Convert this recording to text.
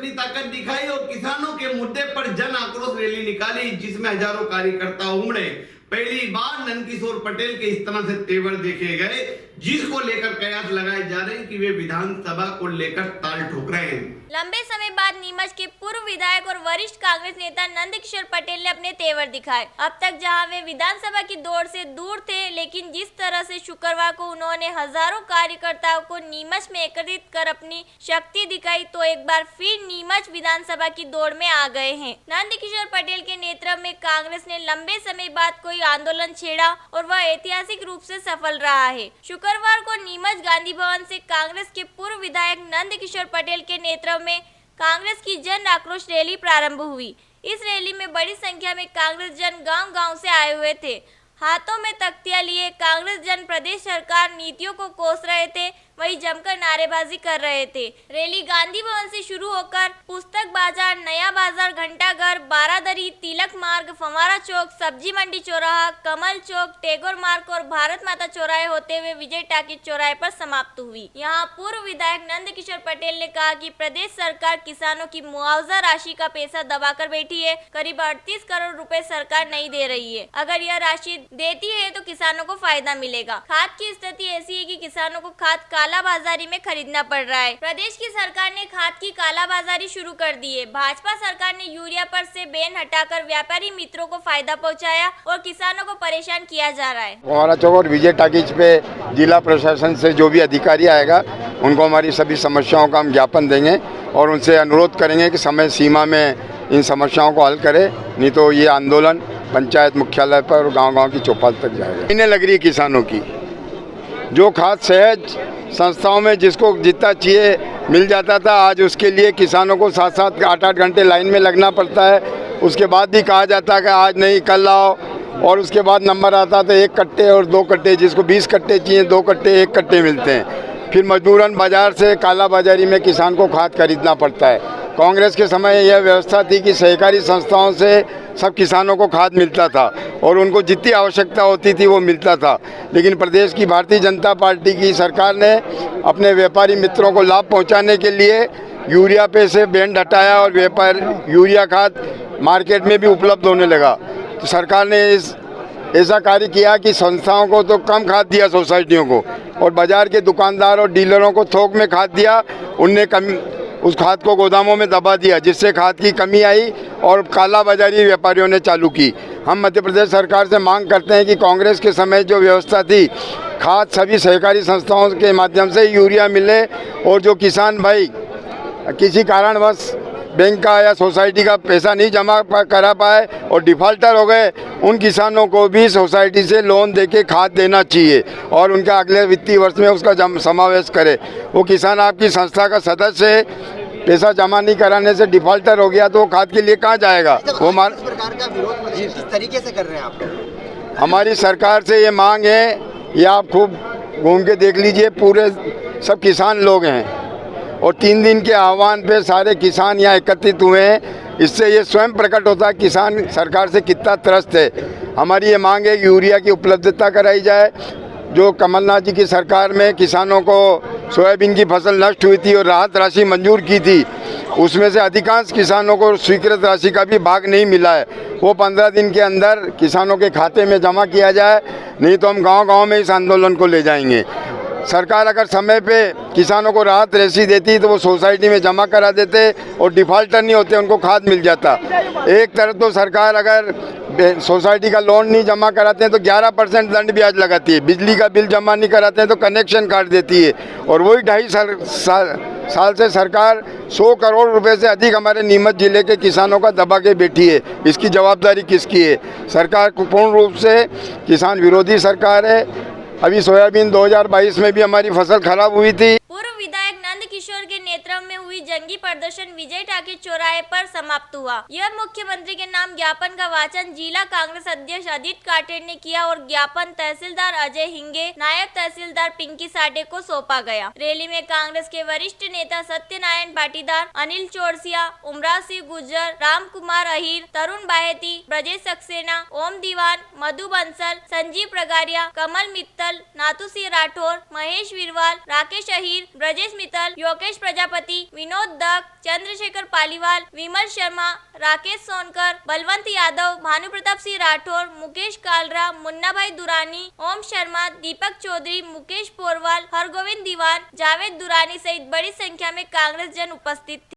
अपनी ताकत दिखाई और किसानों के मुद्दे पर जन आक्रोश रैली निकाली, जिसमें हजारों कार्यकर्ता उमड़े। पहली बार नंदकिशोर पटेल के इस तरह से तेवर देखे गए, जिसको लेकर कयास लगाए जा रहे हैं कि वे विधानसभा को लेकर ताल ठोक रहे हैं। लंबे समय बाद नीमच के पूर्व विधायक और वरिष्ठ कांग्रेस नेता नंदकिशोर पटेल ने अपने तेवर दिखाए। अब तक जहां वे विधानसभा की दौड़ से दूर थे, लेकिन जिस तरह से शुक्रवार को उन्होंने हजारों कार्यकर्ताओं को नीमच में एकत्रित कर अपनी शक्ति दिखाई, तो एक बार फिर नीमच विधानसभा की दौड़ में आ गए हैं। नंदकिशोर पटेल के नेतृत्व में कांग्रेस ने लंबे समय बाद कोई आंदोलन छेड़ा और वह ऐतिहासिक रूप से सफल रहा है। शुक्रवार को नीमच गांधी भवन से कांग्रेस के पूर्व विधायक नंदकिशोर पटेल के नेतृत्व में कांग्रेस की जन आक्रोश रैली प्रारंभ हुई। इस रैली में बड़ी संख्या में कांग्रेस जन गांव-गांव से आए हुए थे। हाथों में तख्तियां लिए कांग्रेस जन प्रदेश सरकार नीतियों को कोस रहे थे, वही जमकर नारेबाजी कर रहे थे। रैली गांधी भवन से शुरू होकर पुस्तक बाजार, नया बाजार, घंटाघर, बारादरी, तिलक मार्ग, फंवारा चौक, सब्जी मंडी चौराहा, कमल चौक, टैगोर मार्ग और भारत माता चौराहे होते हुए विजय टाकीज चौराहे पर समाप्त हुई। यहाँ पूर्व विधायक नंदकिशोर पटेल ने कहा कि प्रदेश सरकार किसानों की मुआवजा राशि का पैसा दबाकर बैठी है। करीब 38 करोड़ रुपए सरकार नहीं दे रही है। अगर यह राशि देती है तो किसानों को फायदा मिलेगा। खाद की स्थिति ऐसी है कि किसानों को खाद कालाबाजारी में खरीदना पड़ रहा है। प्रदेश की सरकार ने खाद की कालाबाजारी शुरू कर दी है। भाजपा सरकार ने यूरिया पर से बैन हटाकर व्यापारी मित्रों को फायदा पहुंचाया और किसानों को परेशान किया जा रहा है। हमारा चौक और विजय टाकीज पे जिला प्रशासन से जो भी अधिकारी आएगा, उनको हमारी सभी समस्याओं का हम ज्ञापन देंगे और उनसे अनुरोध करेंगे कि समय सीमा में इन समस्याओं को हल करें, नहीं तो ये आंदोलन पंचायत मुख्यालय पर और गांव-गांव की चौपाल तक जाएगा। इन्हें लग रही किसानों की जो खाद सहज संस्थाओं में जिसको जितना चाहिए मिल जाता था, आज उसके लिए किसानों को 7-7 8-8 घंटे लाइन में लगना पड़ता है। उसके बाद भी कहा जाता है कि आज नहीं कल लाओ, और उसके बाद नंबर आता था 1 कट्टे और 2 कट्टे, जिसको 20 कट्टे चाहिए 2 कट्टे 1 कट्टे मिलते हैं। फिर मजबूरन बाजार से काला बाजारी में किसान को खाद खरीदना पड़ता है। कांग्रेस के समय यह व्यवस्था थी कि सहकारी संस्थाओं से सब किसानों को खाद मिलता था और उनको जितनी आवश्यकता होती थी वो मिलता था। लेकिन प्रदेश की भारतीय जनता पार्टी की सरकार ने अपने व्यापारी मित्रों को लाभ पहुंचाने के लिए यूरिया पे से बैन हटाया और यूरिया खाद मार्केट में भी उपलब्ध होने लगा। तो सरकार ने ऐसा कार्य किया कि संस्थाओं को तो कम खाद दिया सोसाइटियों को, और बाजार के दुकानदार और डीलरों को थोक में खाद दिया। उनने उस खाद को गोदामों में दबा दिया, जिससे खाद की कमी आई और काला बाजारी व्यापारियों ने चालू की। हम मध्य प्रदेश सरकार से मांग करते हैं कि कांग्रेस के समय जो व्यवस्था थी, खाद सभी सहकारी संस्थाओं के माध्यम से यूरिया मिले, और जो किसान भाई किसी कारणवश बैंक का या सोसाइटी का पैसा नहीं जमा करा पाए और डिफ़ॉल्टर हो गए, उन किसानों को भी सोसाइटी से लोन देके खाद देना चाहिए और उनका अगले वित्तीय वर्ष में उसका समावेश करे। वो किसान आपकी संस्था का सदस्य है, पैसा जमा नहीं कराने से डिफ़ॉल्टर हो गया तो वो खाद के लिए कहाँ जाएगा? वो सरकार का विरोध किस तरीके से कर रहे हैं आप लोग? हमारी सरकार से ये मांग है, ये आप खूब घूम के देख लीजिए, पूरे सब किसान लोग हैं और 3 दिन के आह्वान पे सारे किसान यहाँ एकत्रित हुए हैं। इससे ये स्वयं प्रकट होता है किसान सरकार से कितना त्रस्त है। हमारी ये मांग है कि यूरिया की उपलब्धता कराई जाए। जो कमलनाथ जी की सरकार में किसानों को सोयाबीन की फसल नष्ट हुई थी और राहत राशि मंजूर की थी, उसमें से अधिकांश किसानों को स्वीकृत राशि का भी भाग नहीं मिला है। वो 15 दिन के अंदर किसानों के खाते में जमा किया जाए, नहीं तो हम गाँव-गाँव में इस आंदोलन को ले जाएंगे। सरकार अगर समय पे किसानों को राहत राशि देती तो वो सोसाइटी में जमा करा देते और डिफ़ॉल्टर नहीं होते, उनको खाद मिल जाता। एक तरफ तो सरकार अगर सोसाइटी का लोन नहीं जमा कराते हैं तो 11% दंड ब्याज लगाती है, बिजली का बिल जमा नहीं कराते हैं तो कनेक्शन काट देती है, और वही 2.5 साल से सरकार 100 करोड़ रुपए से अधिक हमारे नीमच जिले के किसानों का दबा के बैठी है। इसकी जवाबदारी किसकी है? सरकार पूर्ण रूप से किसान विरोधी सरकार है। अभी सोयाबीन 2022 में भी हमारी फसल खराब हुई थी। पूर्व विधायक नंदकिशोर के नेतृत्व में हुई जंगी प्रदर्शन विजय टाकीज चौराहे पर समाप्त हुआ। यह मुख्यमंत्री के नाम ज्ञापन का वाचन जिला कांग्रेस अध्यक्ष अदित काटेर ने किया और ज्ञापन तहसीलदार अजय हिंगे, नायब तहसीलदार पिंकी साडे को सौंपा गया। रैली में कांग्रेस के वरिष्ठ नेता सत्यनारायण पाटीदार, अनिल चौरसिया, उमराव सिंह गुर्जर, राम कुमार अहिर, तरुण बाहेती, ब्रजेश सक्सेना, ओम दीवान, मधु बंसल, संजीव प्रगारिया, कमल मित्तल, नाथू सिंह राठौर, महेश वीरवाल, राकेश अहिर, ब्रजेश मित्तल, योगेश प्रजापति, विनोद दत्त, चंद्रशेखर पालीवाल, विमल शर्मा, राकेश सोनकर, बलवंत यादव, भानु प्रताप सिंह राठौर, मुकेश कालरा, मुन्ना भाई दुरानी, ओम शर्मा, दीपक चौधरी, मुकेश पोरवाल, हरगोविंद दीवान, जावेद दुरानी सहित बड़ी संख्या में कांग्रेस जन उपस्थित थे।